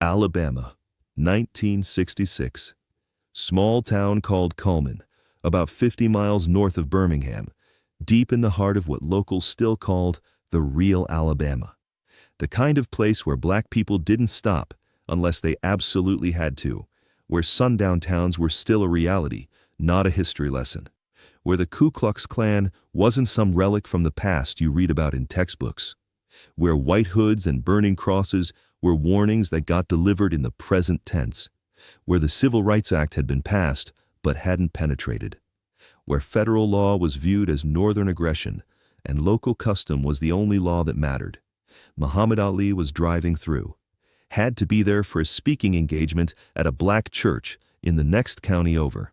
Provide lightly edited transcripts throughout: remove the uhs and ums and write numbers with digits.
Alabama, 1966. Small town called Cullman, about 50 miles north of Birmingham, deep in the heart of what locals still called the real Alabama. The kind of place where black people didn't stop unless they absolutely had to, where sundown towns were still a reality, not a history lesson, where the Ku Klux Klan wasn't some relic from the past you read about in textbooks, where white hoods and burning crosses were warnings that got delivered in the present tense, where the Civil Rights Act had been passed but hadn't penetrated, where federal law was viewed as northern aggression and local custom was the only law that mattered. Muhammad Ali was driving through, had to be there for a speaking engagement at a black church in the next county over.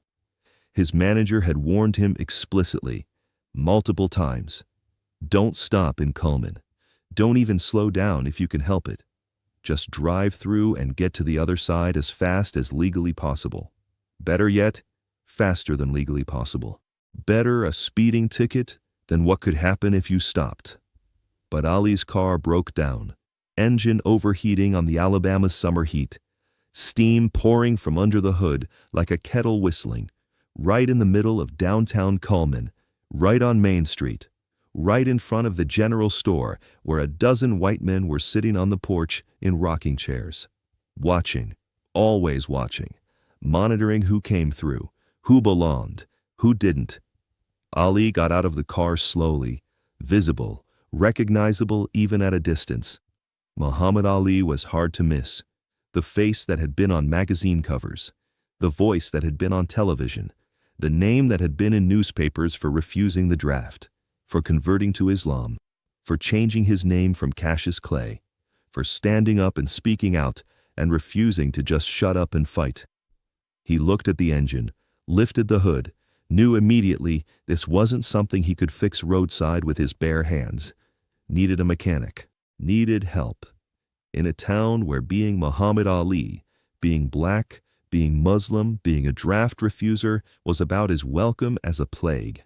His manager had warned him explicitly, multiple times, don't stop in Cullman. Don't even slow down if you can help it. Just drive through and get to the other side as fast as legally possible. Better yet, faster than legally possible. Better a speeding ticket than what could happen if you stopped. But Ali's car broke down, engine overheating on the Alabama summer heat, steam pouring from under the hood like a kettle whistling, right in the middle of downtown Cullman, right on Main Street, right in front of the general store where a dozen white men were sitting on the porch in rocking chairs, watching, always watching, monitoring who came through, who belonged, who didn't. Ali got out of the car slowly, visible, recognizable even at a distance. Muhammad Ali was hard to miss, the face that had been on magazine covers, the voice that had been on television, the name that had been in newspapers for refusing the draft, for converting to Islam, for changing his name from Cassius Clay, for standing up and speaking out and refusing to just shut up and fight. He looked at the engine, lifted the hood, knew immediately this wasn't something he could fix roadside with his bare hands. Needed a mechanic, needed help. In a town where being Muhammad Ali, being black, being Muslim, being a draft refuser was about as welcome as a plague.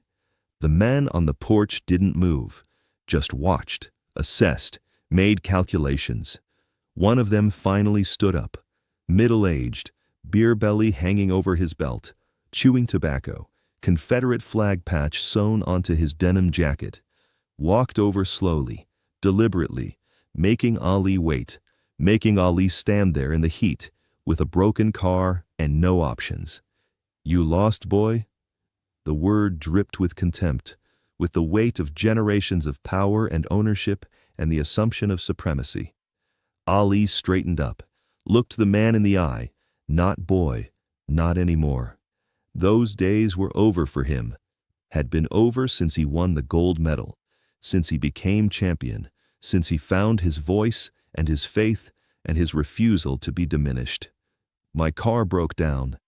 The men on the porch didn't move, just watched, assessed, made calculations. One of them finally stood up, middle-aged, beer belly hanging over his belt, chewing tobacco, Confederate flag patch sewn onto his denim jacket, walked over slowly, deliberately, making Ali wait, making Ali stand there in the heat, with a broken car and no options. "You lost, boy?" The word dripped with contempt, with the weight of generations of power and ownership and the assumption of supremacy. Ali straightened up, looked the man in the eye. Not boy, not anymore. Those days were over for him, had been over since he won the gold medal, since he became champion, since he found his voice and his faith and his refusal to be diminished. "My car broke down.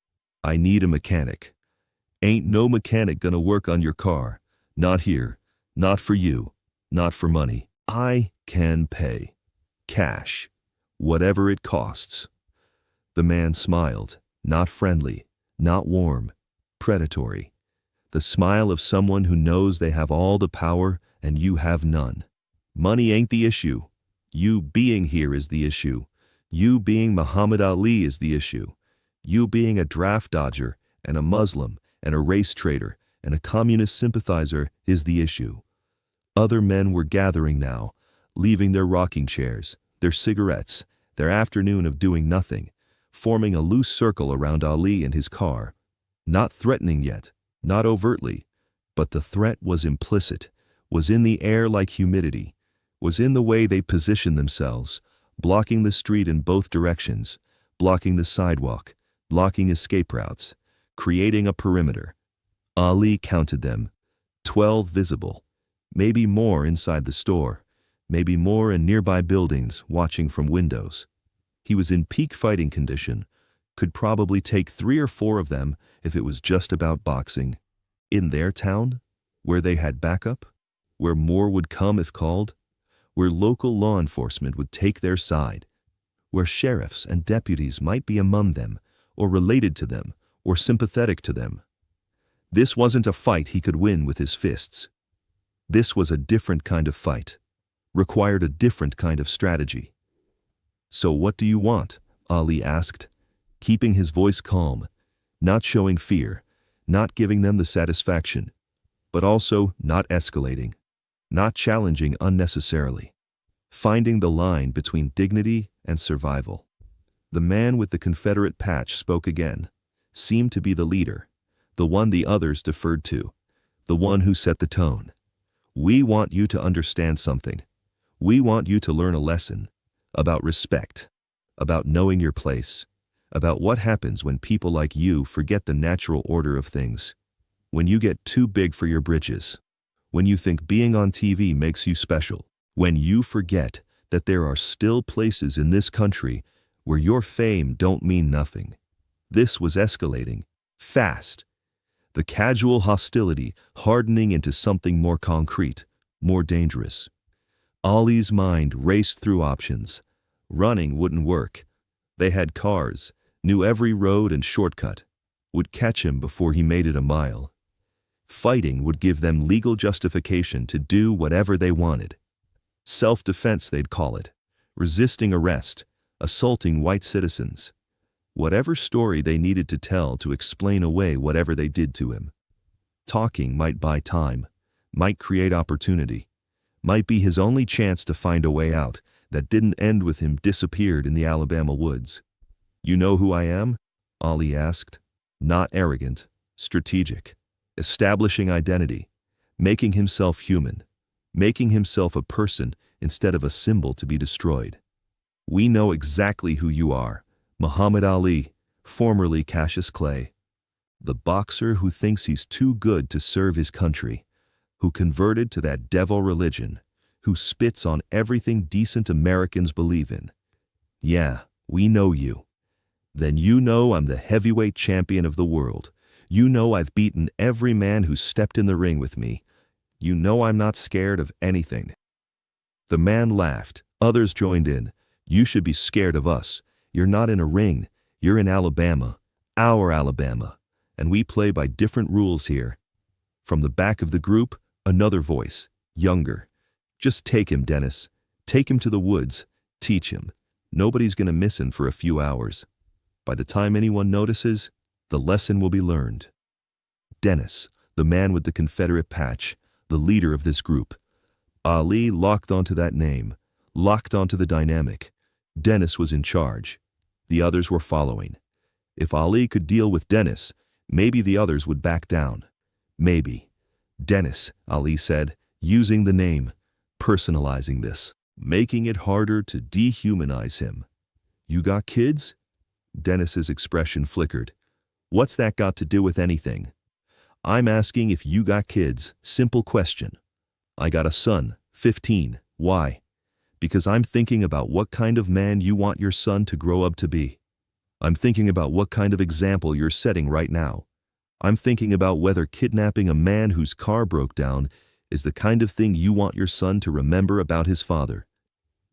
I need a mechanic." "Ain't no mechanic gonna work on your car. Not here. Not for you. Not for money. I can pay. Cash. Whatever it costs." The man smiled, not friendly, not warm, predatory. The smile of someone who knows they have all the power and you have none. Money ain't the issue. You being here is the issue. You being Muhammad Ali is the issue. You being a draft dodger and a Muslim and a race traitor and a communist sympathizer is the issue. Other men were gathering now, leaving their rocking chairs, their cigarettes, their afternoon of doing nothing, forming a loose circle around Ali and his car. Not threatening yet, not overtly, but the threat was implicit, was in the air like humidity, was in the way they positioned themselves, blocking the street in both directions, blocking the sidewalk, blocking escape routes, creating a perimeter. Ali counted them, 12 visible, maybe more inside the store, maybe more in nearby buildings watching from windows. He was in peak fighting condition, could probably take 3 or 4 of them if it was just about boxing. In their town, where they had backup, where more would come if called, where local law enforcement would take their side, where sheriffs and deputies might be among them, or related to them, or sympathetic to them. This wasn't a fight he could win with his fists. This was a different kind of fight, required a different kind of strategy. "So what do you want?" Ali asked, keeping his voice calm, not showing fear, not giving them the satisfaction, but also not escalating, not challenging unnecessarily, finding the line between dignity and survival. The man with the Confederate patch spoke again, seemed to be the leader, the one the others deferred to, the one who set the tone. We want you to understand something. We want you to learn a lesson about respect, about knowing your place, about what happens when people like you forget the natural order of things, when you get too big for your britches, when you think being on TV makes you special, when you forget that there are still places in this country where your fame don't mean nothing. This was escalating, fast. The casual hostility hardening into something more concrete, more dangerous. Ali's mind raced through options. Running wouldn't work. They had cars, knew every road and shortcut, would catch him before he made it a mile. Fighting would give them legal justification to do whatever they wanted. Self-defense, they'd call it, resisting arrest, assaulting white citizens. Whatever story they needed to tell to explain away whatever they did to him. Talking might buy time, might create opportunity, might be his only chance to find a way out that didn't end with him disappeared in the Alabama woods. You know who I am? Ali asked. Not arrogant, strategic, establishing identity, making himself human, making himself a person instead of a symbol to be destroyed. We know exactly who you are. Muhammad Ali, formerly Cassius Clay, the boxer who thinks he's too good to serve his country, who converted to that devil religion, who spits on everything decent Americans believe in. Yeah, we know you. Then you know I'm the heavyweight champion of the world. You know I've beaten every man who stepped in the ring with me. You know I'm not scared of anything. The man laughed. Others joined in. You should be scared of us. You're not in a ring, you're in Alabama, our Alabama, and we play by different rules here. From the back of the group, another voice, younger. Just take him, Dennis. Take him to the woods. Teach him. Nobody's gonna miss him for a few hours. By the time anyone notices, the lesson will be learned. Dennis, the man with the Confederate patch, the leader of this group. Ali locked onto that name, locked onto the dynamic. Dennis was in charge. The others were following. If Ali could deal with Dennis, maybe the others would back down. Maybe. Dennis, Ali said, using the name, personalizing this, making it harder to dehumanize him. You got kids? Dennis's expression flickered. What's that got to do with anything? I'm asking if you got kids. Simple question. I got a son, 15. Why? Because I'm thinking about what kind of man you want your son to grow up to be. I'm thinking about what kind of example you're setting right now. I'm thinking about whether kidnapping a man whose car broke down is the kind of thing you want your son to remember about his father.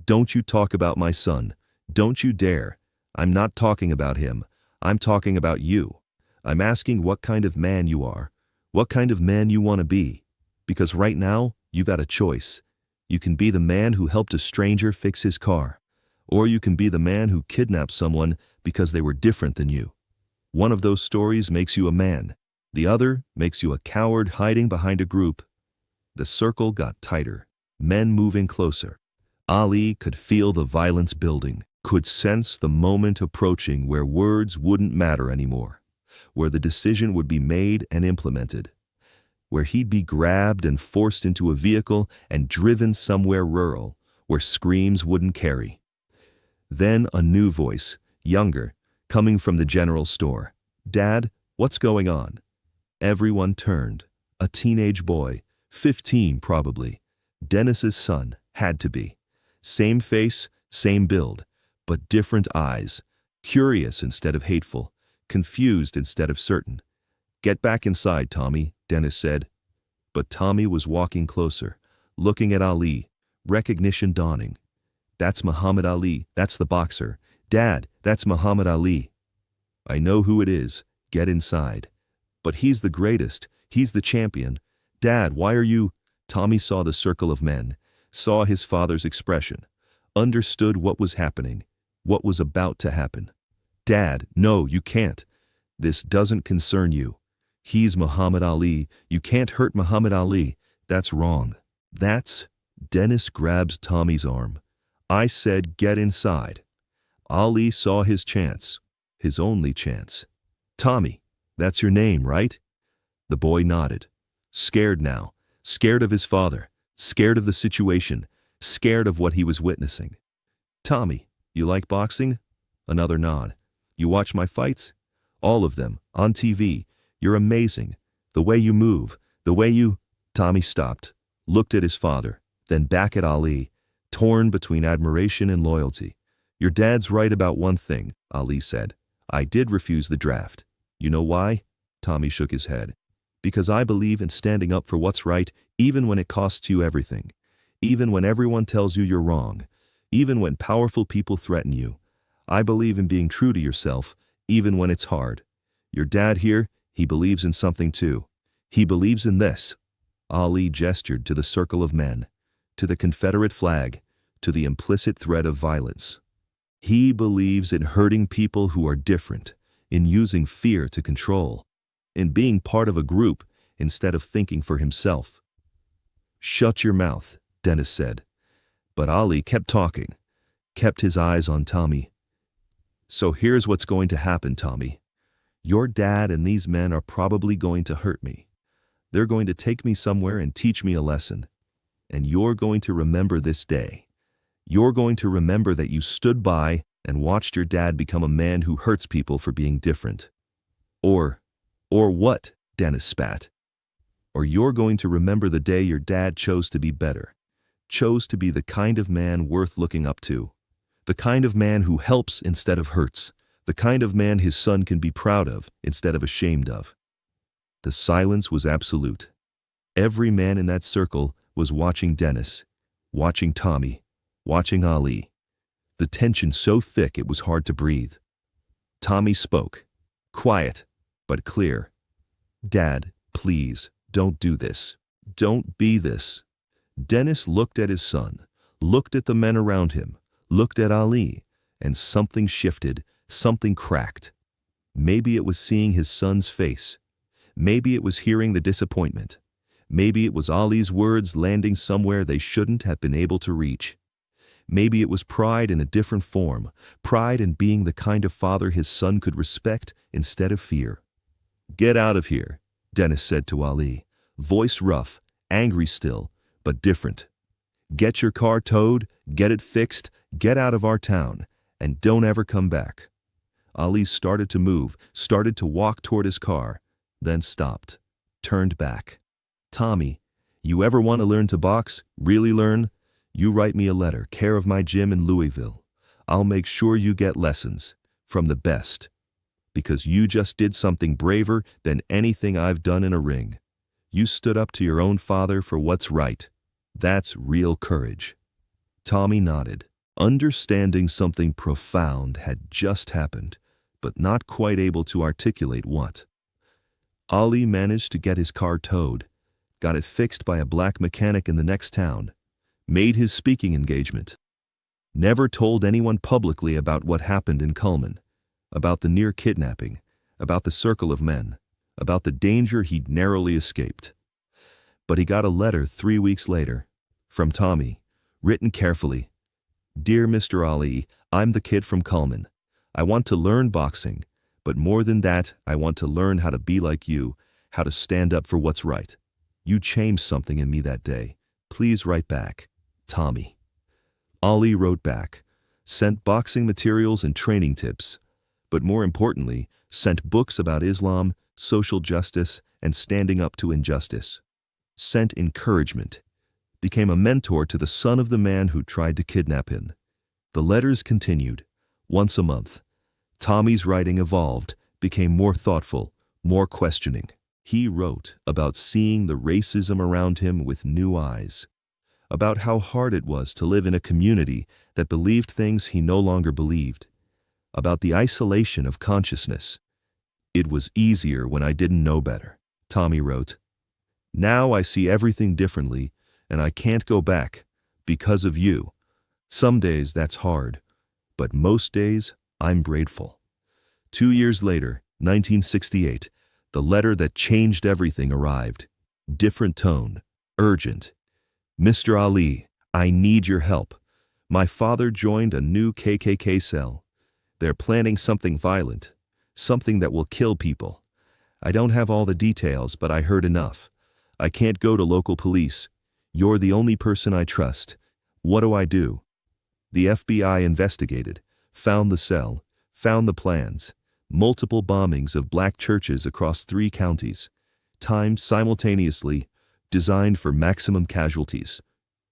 Don't you talk about my son. Don't you dare. I'm not talking about him. I'm talking about you. I'm asking what kind of man you are, what kind of man you want to be. Because right now, you've got a choice. You can be the man who helped a stranger fix his car, or you can be the man who kidnapped someone because they were different than you. One of those stories makes you a man. The other makes you a coward hiding behind a group. The circle got tighter, men moving closer. Ali could feel the violence building, could sense the moment approaching where words wouldn't matter anymore, where the decision would be made and implemented, where he'd be grabbed and forced into a vehicle and driven somewhere rural, where screams wouldn't carry. Then a new voice, younger, coming from the general store. Dad, what's going on? Everyone turned. A teenage boy, 15 probably. Dennis's son, had to be. Same face, same build, but different eyes. Curious instead of hateful, confused instead of certain. Get back inside, Tommy, Dennis said. But Tommy was walking closer, looking at Ali, recognition dawning. That's Muhammad Ali, that's the boxer. Dad, that's Muhammad Ali. I know who it is, get inside. But he's the greatest, he's the champion. Dad, why are you? Tommy saw the circle of men, saw his father's expression, understood what was happening. what was about to happen. "Dad, no, you can't. This doesn't concern you. He's Muhammad Ali. You can't hurt Muhammad Ali. That's wrong." Dennis grabbed Tommy's arm. "I said get inside." Ali saw his chance, his only chance. "Tommy, that's your name, right?" The boy nodded. Scared now, scared of his father, scared of the situation, scared of what he was witnessing. "Tommy, you like boxing?" Another nod. "You watch my fights?" "All of them, on TV. You're amazing. The way you move, the way you—" Tommy stopped, looked at his father, then back at Ali, torn between admiration and loyalty. "Your dad's right about one thing," Ali said. "I did refuse the draft. You know why?" Tommy shook his head. "Because I believe in standing up for what's right, even when it costs you everything. Even when everyone tells you you're wrong. Even when powerful people threaten you. I believe in being true to yourself, even when it's hard. Your dad here, he believes in something too. He believes in this." Ali gestured to the circle of men, to the Confederate flag, to the implicit threat of violence. "He believes in hurting people who are different, in using fear to control, in being part of a group instead of thinking for himself." "Shut your mouth," Dennis said. But Ali kept talking, kept his eyes on Tommy. "So here's what's going to happen, Tommy. Your dad and these men are probably going to hurt me. They're going to take me somewhere and teach me a lesson. And you're going to remember this day. You're going to remember that you stood by and watched your dad become a man who hurts people for being different." Or what?" Dennis spat. "Or you're going to remember the day your dad chose to be better, chose to be the kind of man worth looking up to, the kind of man who helps instead of hurts, the kind of man his son can be proud of instead of ashamed of." The silence was absolute. Every man in that circle was watching Dennis, watching Tommy, watching Ali. The tension so thick it was hard to breathe. Tommy spoke, quiet but clear. "Dad, please, don't do this. Don't be this." Dennis looked at his son, looked at the men around him, looked at Ali, and something shifted, something cracked. Maybe it was seeing his son's face. Maybe it was hearing the disappointment. Maybe it was Ali's words landing somewhere they shouldn't have been able to reach. Maybe it was pride in a different form, pride in being the kind of father his son could respect instead of fear. "Get out of here," Dennis said to Ali, voice rough, angry still, but different. "Get your car towed, get it fixed, get out of our town, and don't ever come back." Ali started to move, started to walk toward his car, then stopped, turned back. "Tommy, you ever want to learn to box, really learn? You write me a letter, care of my gym in Louisville. I'll make sure you get lessons, from the best. Because you just did something braver than anything I've done in a ring. You stood up to your own father for what's right. That's real courage." Tommy nodded, understanding something profound had just happened, but not quite able to articulate what. Ali managed to get his car towed, got it fixed by a black mechanic in the next town, made his speaking engagement. Never told anyone publicly about what happened in Cullman, about the near kidnapping, about the circle of men, about the danger he'd narrowly escaped. But he got a letter 3 weeks later, from Tommy, written carefully. "Dear Mr. Ali, I'm the kid from Cullman. I want to learn boxing, but more than that, I want to learn how to be like you, how to stand up for what's right. You changed something in me that day. Please write back. Tommy." Ali wrote back, sent boxing materials and training tips, but more importantly, sent books about Islam, social justice, and standing up to injustice. Sent encouragement. Became a mentor to the son of the man who tried to kidnap him. The letters continued, once a month. Tommy's writing evolved, became more thoughtful, more questioning. He wrote about seeing the racism around him with new eyes, about how hard it was to live in a community that believed things he no longer believed, about the isolation of consciousness. "It was easier when I didn't know better," Tommy wrote. "Now I see everything differently, and I can't go back, because of you. Some days that's hard, but most days I'm grateful. 2 years later, 1968, the letter that changed everything arrived. Different tone, urgent. Mr. Ali, I need your help. My father joined a new KKK cell. They're planning something violent, something that will kill people. I don't have all the details, but I heard enough. I can't go to local police. You're the only person I trust. What do I do? The FBI investigated, found the cell, found the plans, multiple bombings of black churches across 3 counties, timed simultaneously, designed for maximum casualties.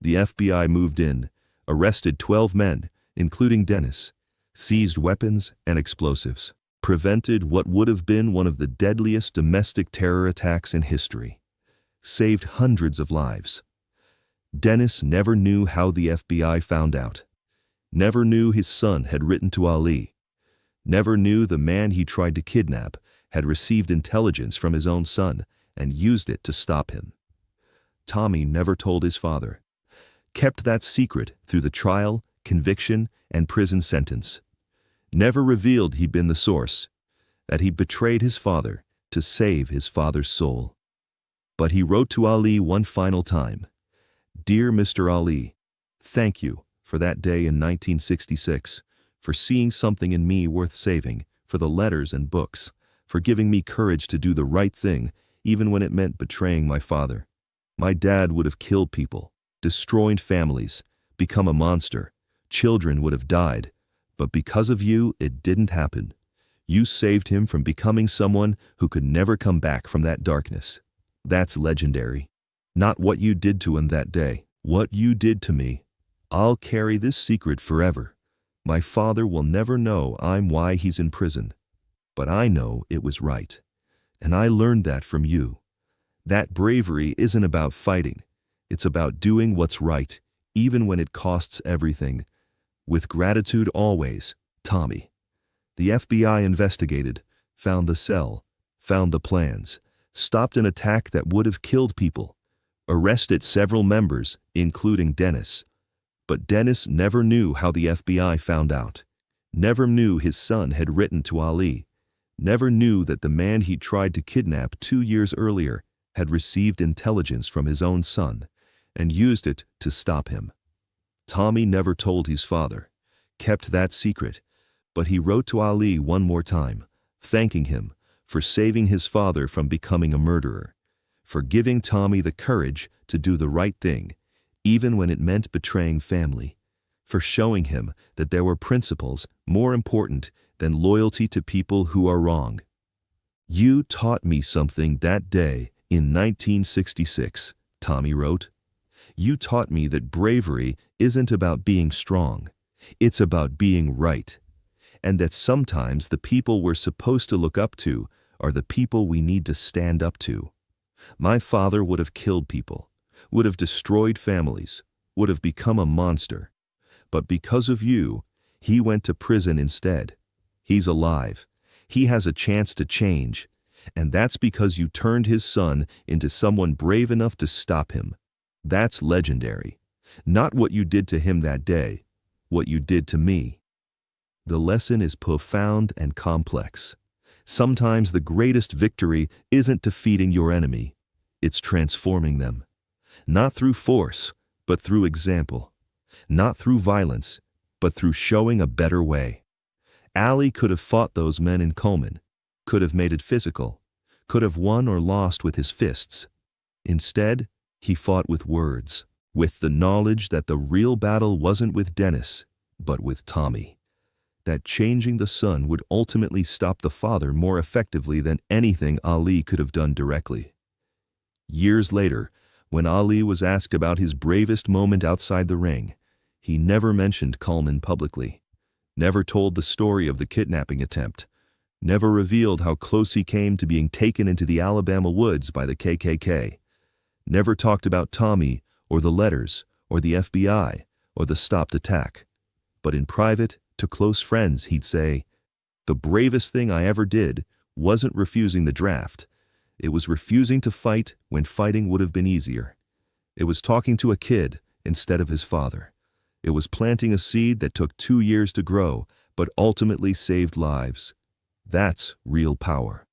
The FBI moved in, arrested 12 men, including Dennis, seized weapons and explosives, prevented what would have been one of the deadliest domestic terror attacks in history, saved hundreds of lives. Dennis never knew how the FBI found out, never knew his son had written to Ali, never knew the man he tried to kidnap had received intelligence from his own son and used it to stop him. Tommy never told his father, kept that secret through the trial, conviction, and prison sentence. Never revealed he'd been the source, that he betrayed his father to save his father's soul. But he wrote to Ali one final time. Dear Mr. Ali, thank you for that day in 1966, for seeing something in me worth saving, for the letters and books, for giving me courage to do the right thing, even when it meant betraying my father. My dad would have killed people, destroyed families, become a monster. Children would have died. But because of you, it didn't happen. You saved him from becoming someone who could never come back from that darkness. That's legendary. Not what you did to him that day, what you did to me. I'll carry this secret forever. My father will never know I'm why he's in prison. But I know it was right. And I learned that from you. That bravery isn't about fighting. It's about doing what's right, even when it costs everything. With gratitude always, Tommy. The FBI investigated, found the cell, found the plans, stopped an attack that would have killed people, arrested several members, including Dennis. But Dennis never knew how the FBI found out, never knew his son had written to Ali, never knew that the man he tried to kidnap 2 years earlier had received intelligence from his own son and used it to stop him. Tommy never told his father, kept that secret, but he wrote to Ali one more time, thanking him for saving his father from becoming a murderer, for giving Tommy the courage to do the right thing, even when it meant betraying family, for showing him that there were principles more important than loyalty to people who are wrong. You taught me something that day in 1966, Tommy wrote. You taught me that bravery isn't about being strong, it's about being right, and that sometimes the people we're supposed to look up to are the people we need to stand up to. My father would have killed people, would have destroyed families, would have become a monster. But because of you, he went to prison instead. He's alive. He has a chance to change. And that's because you turned his son into someone brave enough to stop him. That's legendary. Not what you did to him that day, what you did to me. The lesson is profound and complex. Sometimes the greatest victory isn't defeating your enemy, it's transforming them. Not through force, but through example. Not through violence, but through showing a better way. Ali could have fought those men in Coleman, could have made it physical, could have won or lost with his fists. Instead, he fought with words, with the knowledge that the real battle wasn't with Dennis, but with Tommy. That changing the son would ultimately stop the father more effectively than anything Ali could have done directly. Years later, when Ali was asked about his bravest moment outside the ring, he never mentioned Coleman publicly, never told the story of the kidnapping attempt, never revealed how close he came to being taken into the Alabama woods by the KKK, never talked about Tommy or the letters or the FBI or the stopped attack. But in private, to close friends, he'd say, "The bravest thing I ever did wasn't refusing the draft. It was refusing to fight when fighting would have been easier. It was talking to a kid instead of his father. It was planting a seed that took 2 years to grow, but ultimately saved lives. That's real power.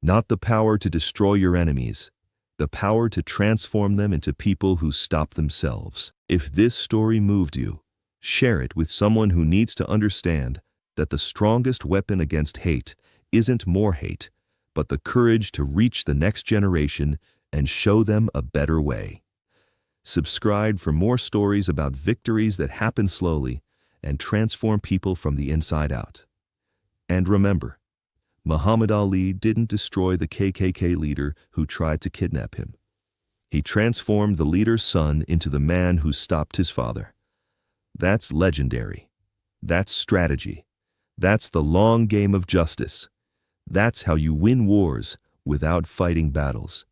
Not the power to destroy your enemies, the power to transform them into people who stop themselves. If this story moved you, share it with someone who needs to understand that the strongest weapon against hate isn't more hate, but the courage to reach the next generation and show them a better way. Subscribe for more stories about victories that happen slowly and transform people from the inside out. And remember, Muhammad Ali didn't destroy the KKK leader who tried to kidnap him. He transformed the leader's son into the man who stopped his father. That's legendary. That's strategy. That's the long game of justice. That's how you win wars without fighting battles.